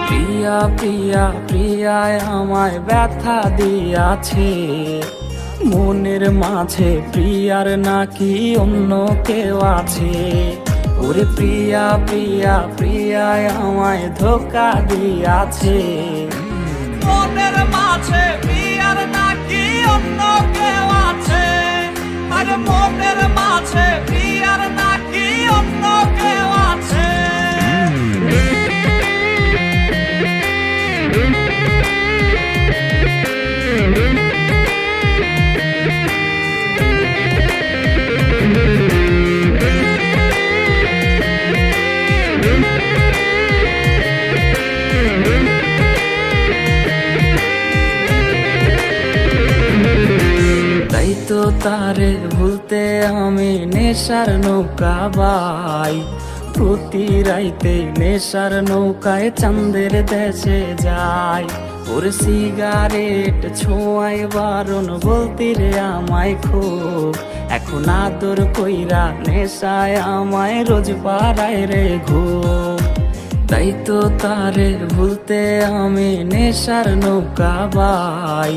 প্রিয়া প্রিয়া প্রিয়ায় আমায় ব্যথা দিয়াছে, মনের মাঝে প্রিয়ার নাকি অন্য কেউ আছে। ওরে প্রিয়া প্রিয়া প্রিয়ায় আমায় ধোঁকা দিয়াছে, মনের মাঝে প্রিয়ার নাকি অন্য কেউ আছে। আরে মনের মাঝে প্রিয়ার নাকি অন্য কেউ আছে। তাই তো তারে ভুলতে আমি নেশার নৌকা বাই, প্রতি রাইতে নেশার নৌকায় চাঁদের দেশে যাই। ওর সিগারেট ছোঁয়ায় বারণ বলতি রে আমায় খুব, এখন আদর কইরা নেশায় আমায় রোজ পাড়ায় রে ঘুম। তাই তো তারে ভুলতে আমি নেশার নৌকা বাই,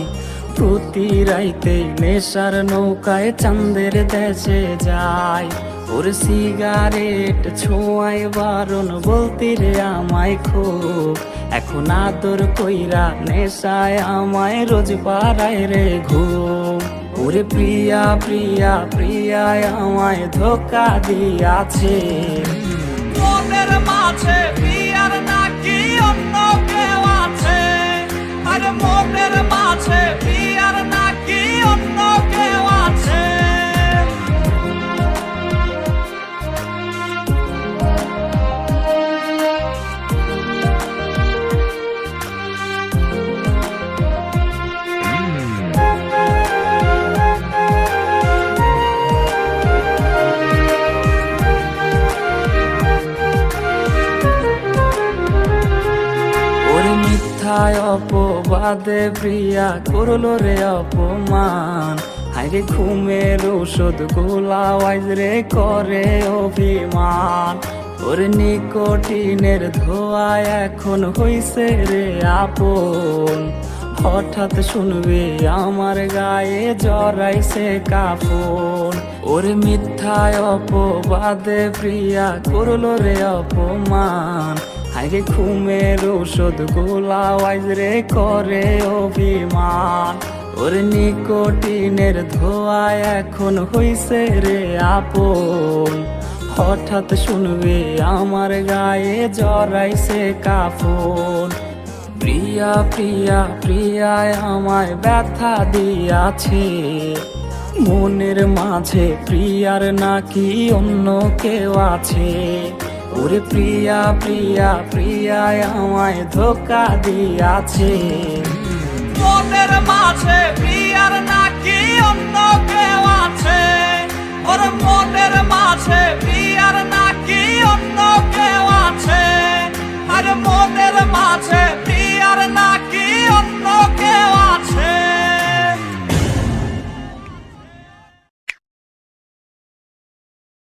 প্রতি রাইতে নেশার নৌকায় চাঁদের দেশে যাই। ওর সিগারেট ছোঁয়ায় বারণ বলতি রে আমায় খুব, এখন আদর কইরা নেশায় আমায় রোজ পাড়ায় রে ঘুম। ওরে প্রিয়া প্রিয়া প্রিয়ায় আমায় ধোঁকা দিয়াছে, মনের মাঝে প্রিয়ার নাকি অন্য কেউ আছে। আরে মনের মাঝে প্রিয়ার নাকি অন্য কেউ আছে। মিথ্যায় অপবাদে প্রিয়া করলো রে অপমান, হাইরে ঘুমের ওষুধ গোলাওয়াইজ রে করে অভিমান। ওর নিকোটিনের ধোঁয়ায় এখন হইছে রে আপন, হঠাৎ শুনবে আমার গায়ে জড়াইছে কাফন। ওর মিথ্যায় অপবাদে প্রিয়া করলো রে অপমান, হাইরে ঘুমের ওষুধ গোলাওয়াইজ রে করে অভিমান। ওর নিকোটিনের ধোঁয়ায় এখন হইছে রে আপন, হঠাৎ শুনবে আমার গায়ে জড়াইছে কাফন। প্রিয়া প্রিয়া প্রিয়ায় আমায় ব্যথা দিয়াছে, মনের মাঝে প্রিয়ার নাকি অন্য কেউ আছে। ওরে প্রিয়া প্রিয়া প্রিয়ায় আমায় ধোঁকা দিয়াছে, মনের মাঝে প্রিয়ার নাকি অন্য কেউ